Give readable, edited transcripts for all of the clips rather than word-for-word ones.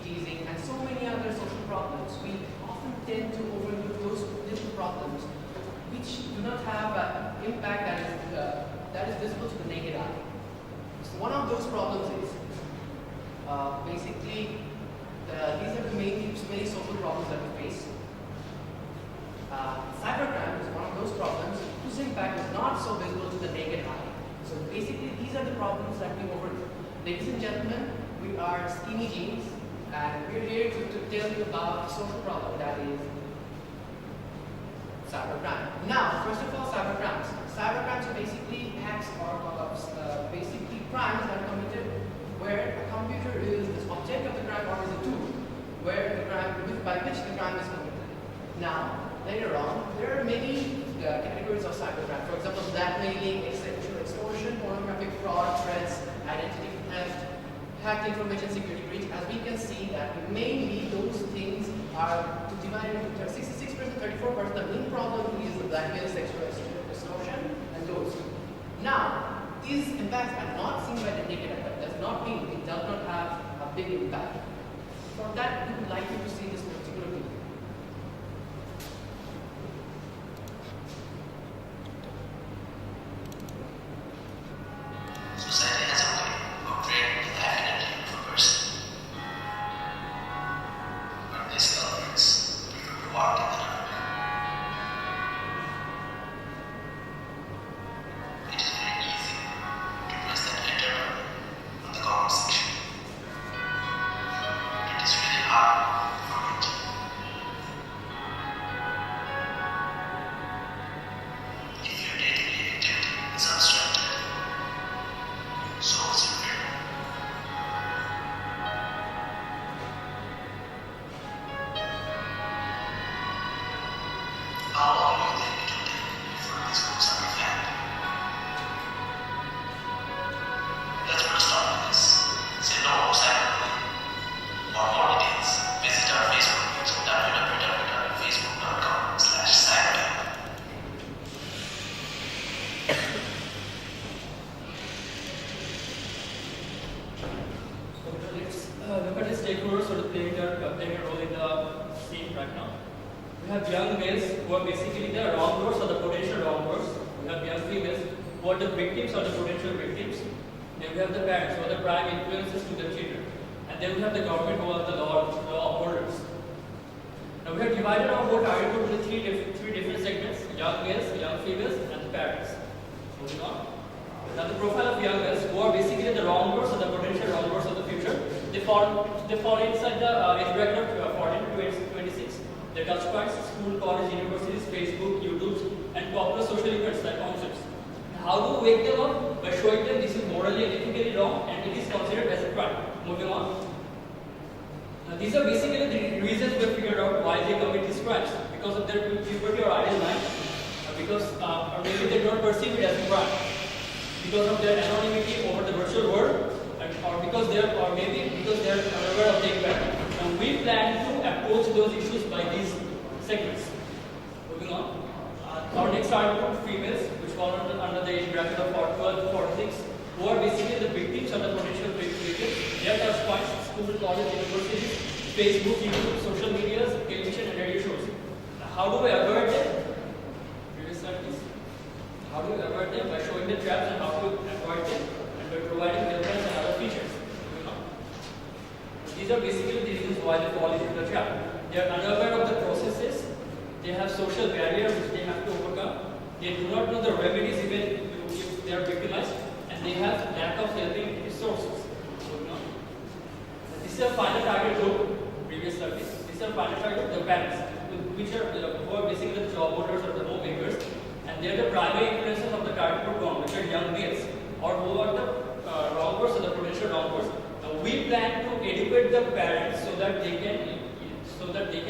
teasing, and so many other social problems, we often tend to overlook those little problems which do not have an impact that is visible to the naked eye. So one of those problems is basically these are the many social problems that we face. Cybercrime is one of those problems whose impact is not so visible to the naked eye. So basically, these are the problems that we overlook. Ladies and gentlemen, we are Skinny Jeans, and we're here to tell you about a social problem that is cybercrime. Now, first of all, cybercrimes. Cybercrimes are basically acts or basically crimes that are committed where a computer is the object of the crime or is a tool where the crime, by which the crime is committed. Now, later on, there are many categories of cybercrime. For example, blackmailing, sexual extortion, pornographic fraud, threats, identity theft, hacked information security breach. As we can see that mainly those things are divided into 66%, 34%. The main problem is the blackmail, sexual extortion, and those. Now, these impacts are not seen by the naked eye, but does not mean it does not have a big impact. For that, we would like you to see this particular video. Society has a way of creating the identity of a person. But these culprits prefer to walk in the dark. It is very easy to press that enter on the comment section. It is really hard to forget. If your day-to-day activity is obstructed, so is your fear. How long do you think it will take before this goes out of hand? Let's put a stop to this. Say no more cyberbullying. For more details, visit our Facebook page www.facebook.com/cybercrime. So let's look at the stakeholders sort of playing a role in the scene right now. We have young males who are basically the wrongdoers or the potential wrongdoers. We have young females who are the victims or the potential victims. Then we have the parents who are the prime influences to the children. And then we have the government who are the law upholders. Now we have divided our whole target group into three different segments: young males, young females, and the parents. Moving on. Now the profile of young males who are basically the wrongdoers or the potential wrongdoers of the future. They fall inside the age bracket of 14 to 26. They touch points: school, college, universities, Facebook, YouTube, and popular social events like concerts. How do we wake them up? By showing them this is morally and ethically wrong and it is considered as a crime. Moving on. Now, these are basically the reasons we figured out why they commit these crimes. Because of their puberty or idle mind, or maybe they don't perceive it as a crime. Because of their anonymity over the virtual world, or maybe because they are unaware of the impact. And we plan to approach those issues by these segments. Moving on. Our next target group, females, which fall under the age bracket of 12 to 46, who are basically the victims or the potential victims. Their touch points: school, college, universities, Facebook, YouTube, social medias, television, and radio shows. Now, how do we avoid them? Previous slide, please. How do we avoid them? By showing the traps and how to avoid them, and by providing helplines and other features. These are basically the reasons why they fall into the trap. They are unaware of the processes. They have social barriers which they have to overcome. They do not know the remedies even if they are victimized, and they have lack of helping resources. This is a final target group. Previous service. This is a final target group, the parents, which are who are basically the job holders or the homemakers, and they are the primary influences of the target group one, which are young males, or who are the wrongdoers or the potential wrongdoers. Now we plan to educate the parents so that they can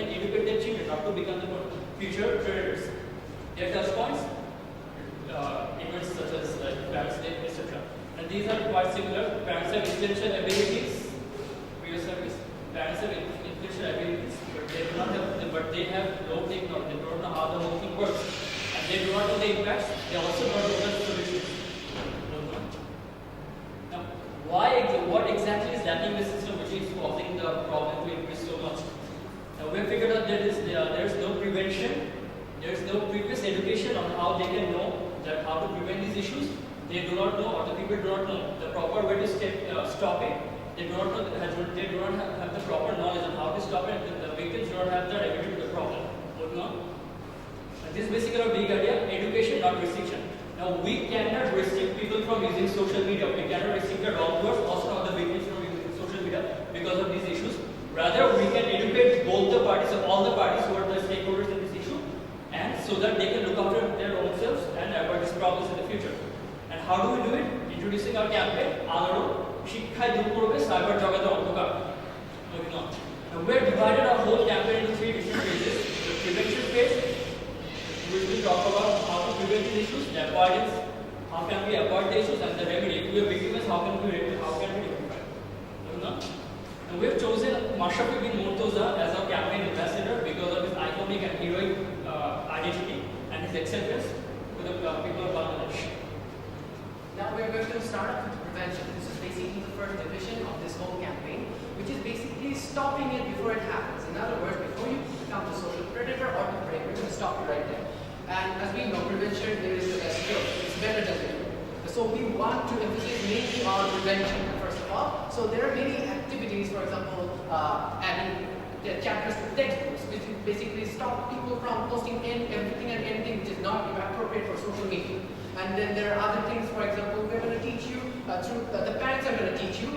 educate their children not to become the future predators. Their touch points, events such as Parents' Day, etc. And these are quite similar. Parents have essential abilities. Previous service. Parents have essential abilities, but they have low technology. They don't know how the whole thing works, and they do not know the impacts. They also don't know the solutions. Now, what exactly is lacking in the system which is causing the problem to Now we have figured out that there is no prevention, there is no previous education on how they can know that how to prevent these issues. They do not know, or the people do not know the proper way to stop it. They do not know, they do not have the proper knowledge on how to stop it. The victims do not have the remedy to the problem. Moving on. This is basically a big idea: education, not restriction. Now we cannot restrict people from using social media. We cannot restrict the wrongdoers, also not the victims from using social media because of these issues. Rather, we can educate both the parties, or all the parties who are the stakeholders in this issue, and so that they can look after their own selves and avoid these problems in the future. And how do we do it? Introducing our campaign, Alaro, Shikkhay Dupurbe, Cyber Jagate Ondhokar. Moving on. Now we have divided our whole campaign into 3 different phases. The prevention phase, which will talk about how to prevent these issues, the avoidance, how can we avoid the issues, and the remedy. If we are victims, how can we rectify? Moving on. And we have chosen Mashrafi bin Murtaza as our campaign ambassador because of his iconic and heroic identity and his acceptance to the people of Bangladesh. Now we're going to start off with prevention. This is basically the first division of this whole campaign, which is basically stopping it before it happens. In other words, before you become the social predator or the prey, we're going to stop you right there. And as we know, prevention is the best cure. It's better than the cure. So we want to emphasize mainly on prevention, first of all. So there are many activities, for example, adding the chapters to textbooks, which basically stop people from posting everything and anything which is not appropriate for social media. And then there are other things, for example, we're going to teach you through the parents are going to teach you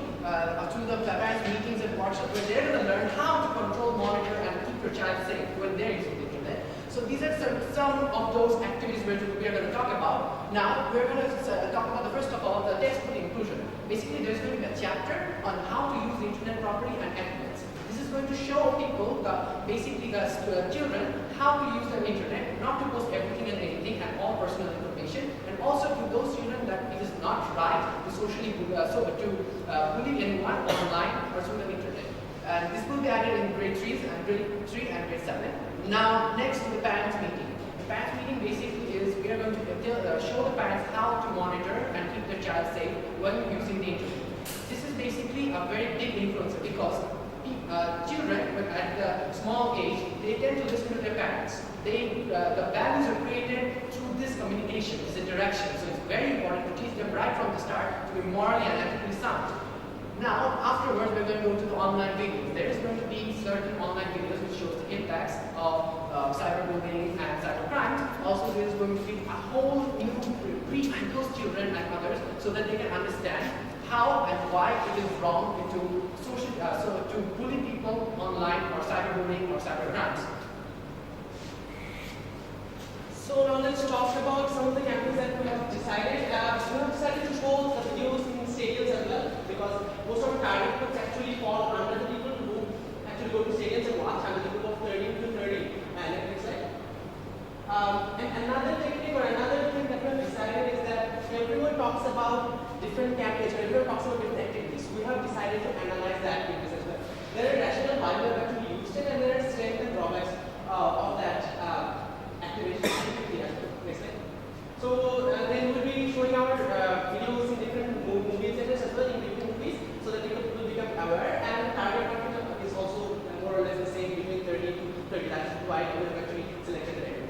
through the parents meetings and workshops where they're going to learn how to control, monitor, and keep your child safe when they're using the internet. So these are some of those activities we are going to talk about. Now we're going to talk about first of all the textbook inclusion. Basically, there's going to be a chapter on how to use the internet properly and etiquette. This is going to show people, basically the children, how to use the internet, not to post everything and anything and all personal information, and also to those children that it is not right to socially bully anyone online or through the internet. And this will be added in grade 3 and grade 7. Now, next to the parents meeting. The parents meeting basically is we are going to show the parents how to monitor and keep their child safe when using the internet. This is basically a very big influencer because children at the small age, they tend to listen to their parents. The values are created through this communication, this interaction. So it's very important to teach them right from the start to be morally and ethically sound. Now, afterwards, we're going to go to the online videos. There is going to be certain online videos which shows the impacts of cyberbullying and cybercrime. Also, there is going to be a whole new pre and post children and others so that they can understand how and why it is wrong to bully people online or cyberbullying or cybercrimes. So now let's talk about some of the campaigns that we have decided. We have decided to show the videos in stadiums as well because most of our target groups actually fall under the people who actually go to stadiums and watch, under the group of 13 to 30 Netflix, right? And another technique or another thing that we have decided is that everyone talks about different campaigns, everyone talks about different activities. We have decided to analyze the activities as well. There are rational why we have actually used it, and there are strengths and drawbacks of that activity as well. Next slide. So then we'll be showing our videos in different movie theaters as well, in different movies, so that people will become aware. And the target market is also more or less the same between 30 to 30. That's why we have actually selected the area.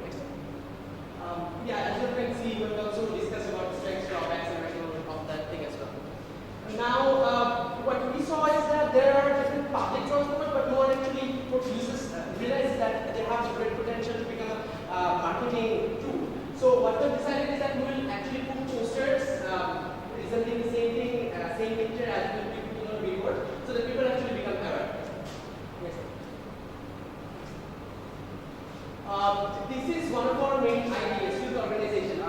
Yeah, as you can see, we will also discuss about strengths, drawbacks, and rationale of that thing as well. Now, what we saw is that there are different public transport, but no one actually uses realizes that they have great potential to become a marketing tool. So what we've decided is that we will actually put posters presenting the same thing, same picture as we put on billboard, so that people actually become aware. Yes, sir. This is one of our main ideas, youth organization.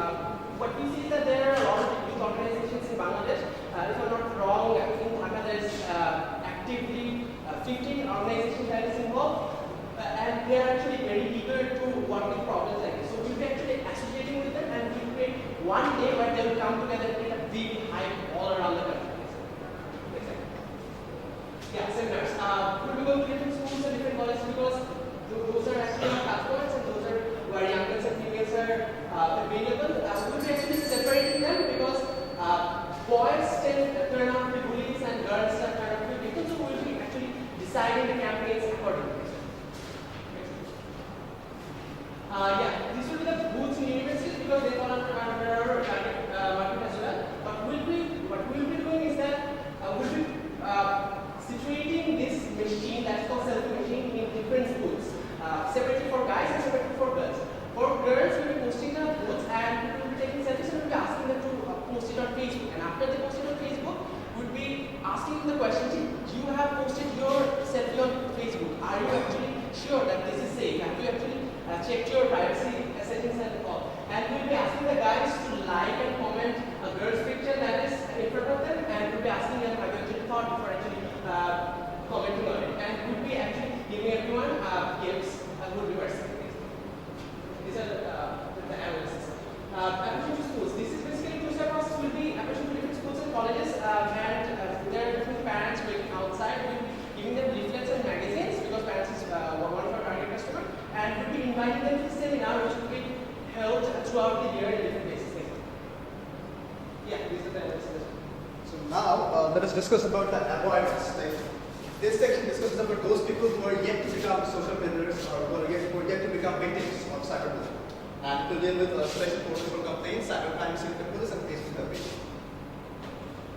What we see is that there are a lot of youth organizations in Bangladesh. If I'm not wrong, in Dhaka there is actively 15 organizations that is involved, and they are actually very eager to work with problems like this. So we'll be actually associating with them, and we'll be asking the question, you have posted your selfie on Facebook. Are you actually sure that this is safe? Have you actually checked your privacy settings and all? And we'll be asking the guys to like and comment a girl's picture that is in front of them, and we'll be asking them, have you actually thought before actually commenting on it? And we'll be actually giving everyone gifts and would be participating. These are the analysis. Application to schools. This is basically two-step process. Will be application to different schools and colleges, and there are different parents waiting outside. We'll be giving them leaflets and magazines because parents is one of our target customer, and we'll be inviting them to the seminar, which will be held throughout the year in different places. Yeah, these are the analysis. So now let us discuss about the avoidance. This section discusses about those people who are yet to become social predators or who are yet to become victims of cyberbullying. And to deal with special portal for complaints, cybercrime, police, and Facebook helpage.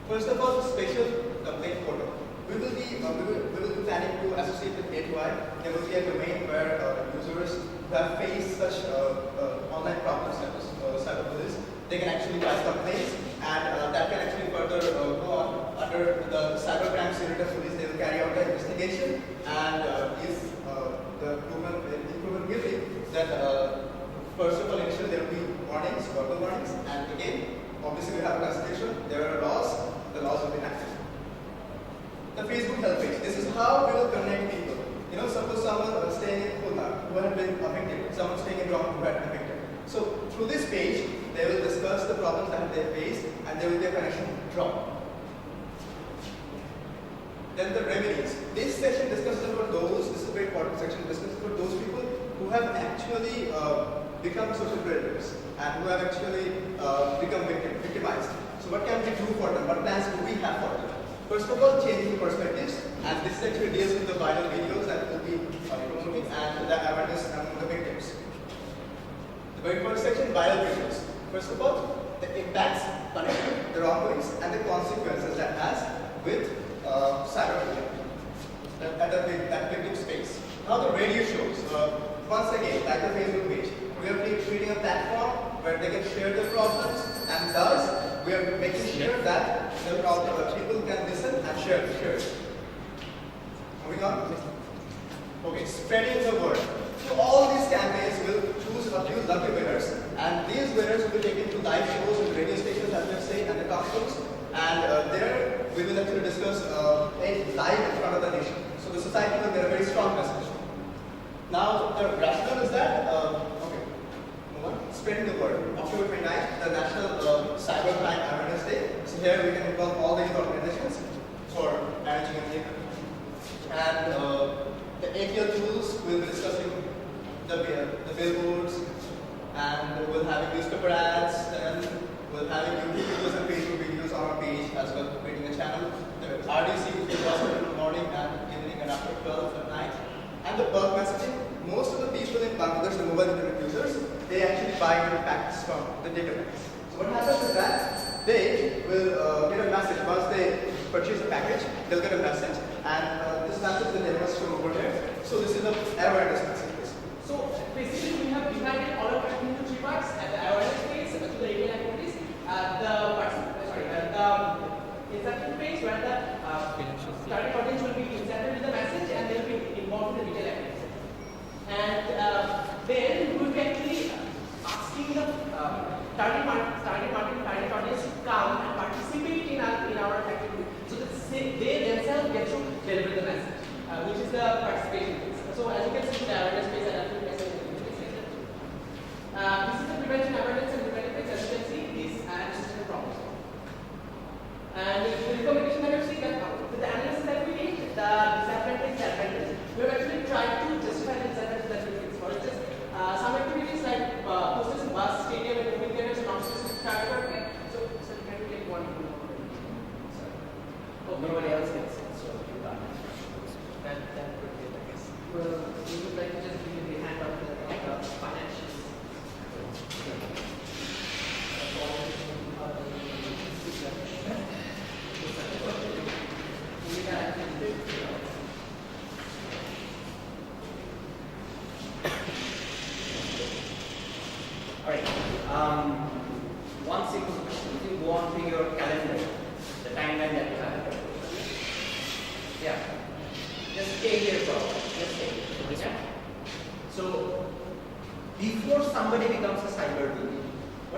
First of all, the special complaint portal. We will be planning to associate with ETIQUETTE. There will be a domain where users who have faced such online problems such as cyberbullies, they can actually file complaints, and that can actually further go on under the cybercrime unit of police. They will carry out the investigation, and if the proven guilty, then first of all, initially there will be warnings, verbal warnings, and again, obviously we have a constitution, there are laws, the laws will be enacted. The Facebook help page. This is how we will connect people. You know, suppose someone staying in Pune who had been a victim, someone staying in Dhaka who had been a victim. So through this page, they will discuss the problems that they faced, and there will be a connection drawn. Then the remedies. This section discusses about those. This is a very important section. Discusses about those people who have actually become social predators and who have actually become victimized. So what can we do for them? What plans do we have for them? First of all, changing perspectives, and this actually deals with the viral videos that will be promoting and the awareness among the victims. The very first section, viral videos. First of all, the impacts, punishment, the wrongdoings, and the consequences that has with cyberbullying at that victim space. Now the radio shows. Once again, like the Facebook page, we are creating a platform where they can share their problems, and thus we are making sure that the people can listen and share it. Moving on. Okay, spreading the word. So all these campaigns will choose a few lucky winners, and these winners will be taken to live shows in radio stations, as we have said, and the talk shows, and there we will actually discuss live in front of the nation. So the society will get a very strong message. Now the rationale is that spreading the word. October 29th, the National Cybercrime Awareness Day. So here we can involve all these organizations for managing and taking. And the ATL tools, we'll be discussing the billboards, and we'll have newspaper ads, and we'll have YouTube videos and Facebook videos on our page as well, creating a channel. The RDC will be possible in the morning and evening and after 12 at night. And the bulk messaging, most of the people in Bangladesh, the mobile internet users, they actually buy the packs from the database. So what happens is that they will get a message. Once they purchase a package, they'll get a message, and this message will never show over there. So this is the awareness message. So basically, we have divided all of our into three parts: at the awareness phase, to the retail activities, the inception phase, where the target audience will be inserted with the message, and they will be involved in the retail activities. And then we will be actually asking the target audience to come and participate in our activity, so that they themselves get to deliver the message, which is the participation phase. So as you can see, the awareness phase and activity phase. This is the prevention, awareness, and preventive phase. As you can see, these are system problems. And the recommendation that you see that with the analysis that we did, the disadvantage, we have actually tried to justify the disadvantages that we face. For instance, some activities like posters in bus, stadium, and movie theaters are not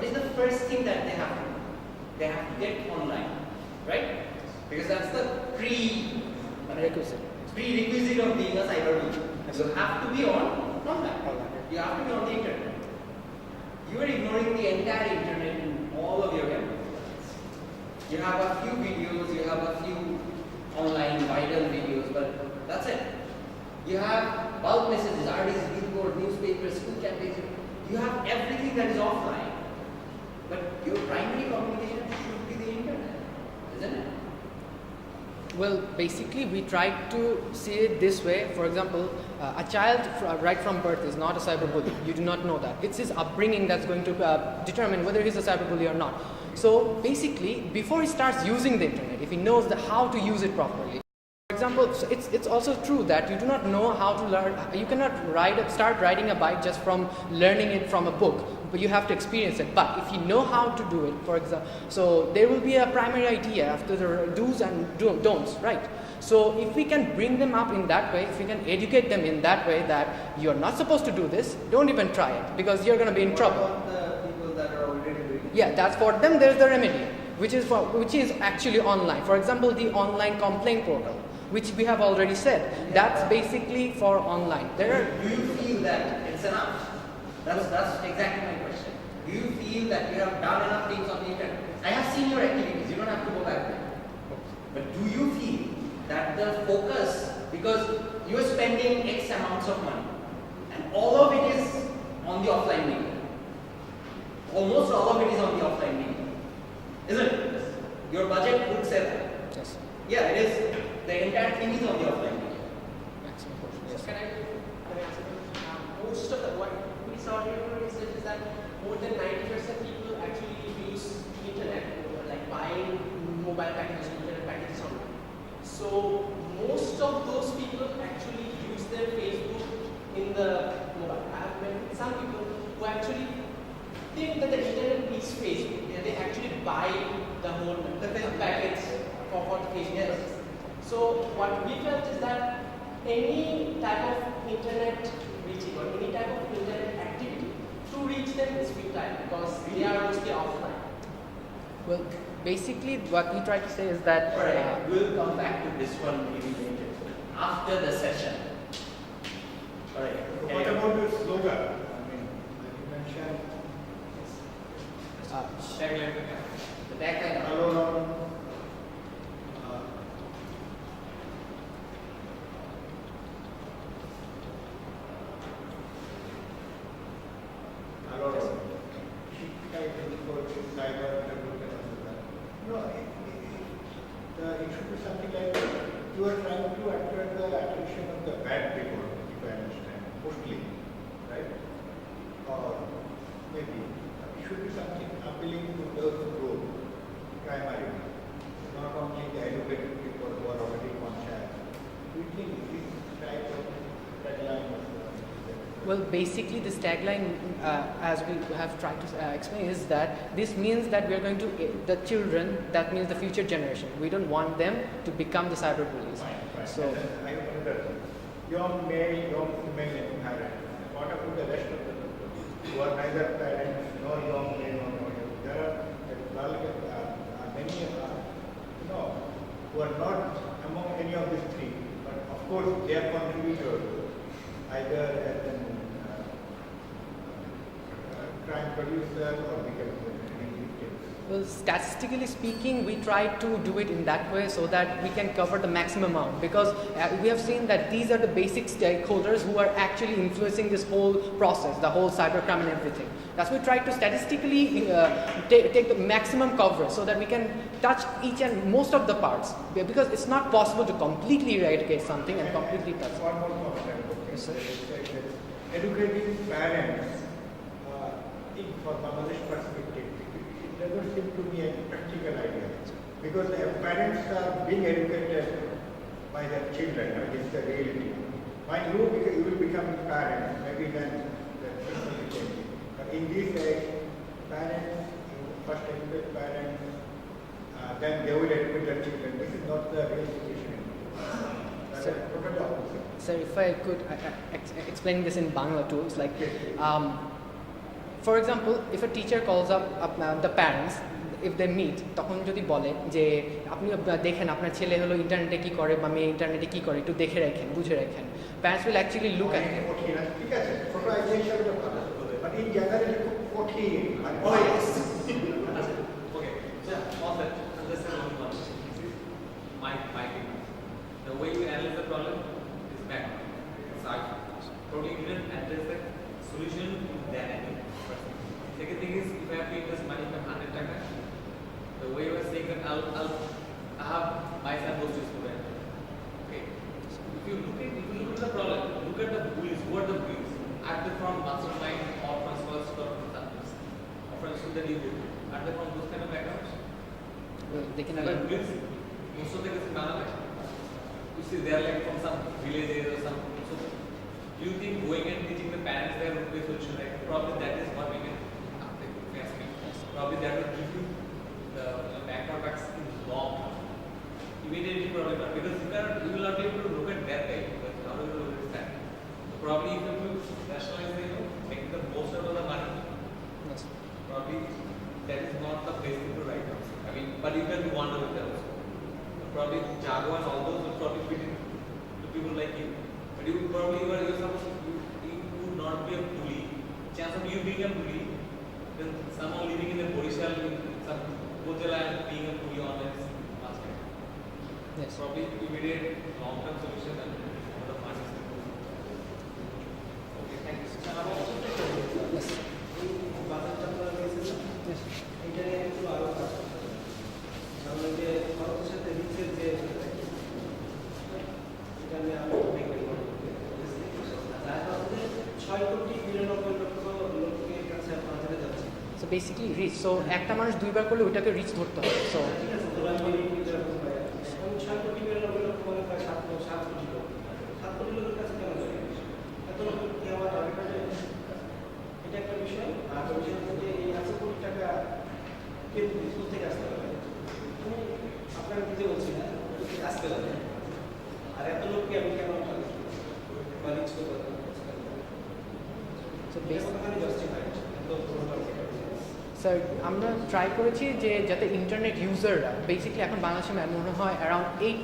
is the first thing that they have to do? They have to get online, right? Because that's the prerequisite of being a cyberbully. You have to be online. You have to be on the internet. You are ignoring the entire internet in all of your campus. You have a few videos, you have a few online viral videos, but that's it. You have bulk messages, RDs, billboard, newspapers, school campaigns. You have everything that is offline. But your primary communication should be the internet, isn't it? Well, basically, we try to see it this way. For example, a child right from birth is not a cyberbully. You do not know that. It's his upbringing that's going to determine whether he's a cyberbully or not. So basically, before he starts using the internet, if he knows how to use it properly. For example, so it's also true that you do not know how to learn. You cannot start riding a bike just from learning it from a book, but you have to experience it. But if you know how to do it, for example, so there will be a primary idea after the do's and don'ts, right? So if we can bring them up in that way, if we can educate them in that way that you're not supposed to do this, don't even try it because you're going to be in trouble. What about the people that are already doing it? Yeah, that's for them. There's the remedy, which is actually online. For example, the online complaint portal, which we have already said. That's basically for online. Do you feel that it's enough? That's exactly my question. Do you feel that you have done enough things on the internet? I have seen your activities. You don't have to go back there. But do you feel that the focus, because you are spending X amounts of money, and all of it is on the offline media. Almost all of it is on the offline media. Isn't it? Your budget would say that. Yes. Yeah, it is. The entire thing is on the offline media. Yes. Can I answer? Most of what we saw here is that more than 90% people actually use internet, like buying mobile packages, internet packages online. So most of those people actually use their Facebook in the mobile. I have met some people who actually think that the internet is Facebook. They actually buy the whole package for the Facebook. So what we felt is that any type of internet reaching or any type of internet activity to reach them is futile because they are mostly offline. Well, basically, what we try to say is that. Alright, we'll come back to this one maybe later after the session. Alright. What about the slogan? I mean, you mentioned The tagline. hello. It should be something like you are trying to attract the attention of the bad people, if I understand, mostly, right? Or maybe it should be something appealing to those who grow primarily, not only the educated people who are already conscious. Do you think this type of tagline was Well, basically, this tagline, as we have tried to explain, is that this means that we are going to the children. That means the future generation. We don't want them to become the cyberbullies. Right. So, I wonder, young male, young female, and parents. What about the rest of the people who are neither parents nor young male nor young? There are many, who are not among any of these three. But of course, they are contributors either as an crime producer or become well, statistically speaking, we try to do it in that way so that we can cover the maximum amount, because we have seen that these are the basic stakeholders who are actually influencing this whole process, the whole cybercrime and everything. That's why we try to statistically take the maximum coverage so that we can touch each and most of the parts, because it's not possible to completely eradicate something and completely touch it. One more comment. Yes, sir. Educating parents, for Bangladesh perspective, it doesn't seem to be a practical idea, because parents are being educated by their children. It's the reality. When you will become a parent, maybe then the things will change. But in this age, parents, first educate parents, then they will educate their children. This is not the real situation. That's totally opposite. Sir, if I could explain this in Bangla too, it's like, For example, if a teacher calls up the parents, if they meet, তখন যদি বলে যে আপনি দেখেন আপনার ছেলে হলো ইন্টারনেটে কি করে বা মেয়ে ইন্টারনেটে কি করে একটু দেখে রাখেন, বুঝে রাখেন, parents will actually look at it. ঠিক আছে, ছোট আইডিয়া হিসাবে এটা ভালো, বাট ইন জেনারেল খুব কঠিন। Okay, so on that, this is only one. This is my opinion. The way you analyze the problem is background. So I probably didn't address the solution in that angle. Second thing is, if I have to invest money from 100 Dhaka, the way you are saying that I have my son goes to school. Okay. If you look at the problem, look at the bullies. Who are the bullies? Are they from mastermind or from first or from school that you do? Are they from those kind of backgrounds? Well, they can But bullies, most of them is in Bangladesh. You see, they are like from some villages or some. So, do you think going and teaching the parents there would be a solution? Like, probably that is what we can. Probably that will give you the backward facts in long term. Immediately probably not, because you will not be able to look at that way, but how do you look at that? So probably if you rationalize making the most out of the money, Yes. probably that is not the place to right now. I mean, but you can do wonder with that also. So probably Jago and all those will probably fit in to people like you. But you probably you would not be a bully. Chance of you being a bully, then someone living in a Borishal, in some Bojala and being a bully online is master. Yes. Probably immediate long-term solution and all the funds. Okay, thank you. Yes. Yes. So basically reach. So একটা মানুষ দুইবার করলে ওইটাকে rich ধরতে হবে। So এটা একটা বিষয়। আর বিষয় হচ্ছে এই 80 কোটি টাকা স্কুল থেকে আসতে হবে। আপনার দিতে বলছি না, আসতে হবে। আর এত লোককে আমি কেন ম্যানেজ করবো? স্যার আমরা ট্রাই করেছি যে যাতে ইন্টারনেট ইউজাররা বেসিক্যালি এখন বাংলাদেশে মনে হয় অ্যারাউন্ড 8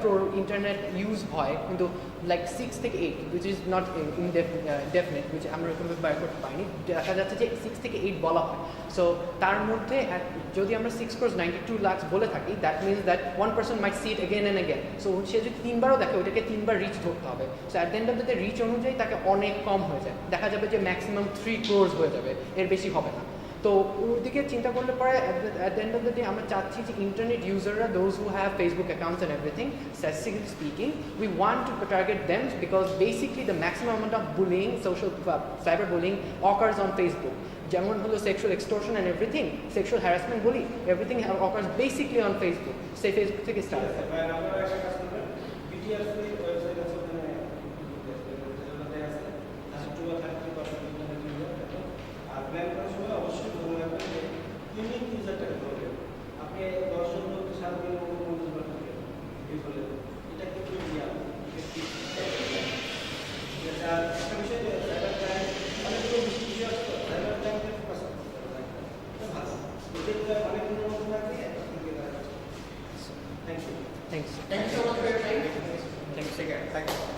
crore ইন্টারনেট ইউজ হয়, কিন্তু লাইক 6 থেকে 8 which is not definite, which আমরা ওরকমভাবে বার করতে পারিনি। দেখা যাচ্ছে যে 6 থেকে 8 বলা হয়। সো তার মধ্যে যদি আমরা 6 crores 92 lakhs বলে থাকি, that means that 1 person might see it again and again. So সে যদি 3বারও দেখে ওইটাকে 3বার রিচ ধরতে হবে। So at the end of the day reach অনুযায়ী তাকে অনেক কম হয়ে যায়, দেখা যাবে যে ম্যাক্সিমাম 3 crores হয়ে যাবে, এর বেশি হবে না। তো ওর দিকে চিন্তা করলে পরে at the end of the day আমরা চাচ্ছি যে ইন্টারনেট ইউজাররা those who have Facebook accounts and everything, statistically speaking we want to target them because basically the maximum amount of bullying, social cyber bullying occurs on Facebook. যেমন হলো sexual extortion and everything, sexual harassment বলি, everything occurs basically on Facebook. সেই Facebook থেকে start হয়। Thank you. Thanks. Thank you so much for your time. Thanks. Thank you.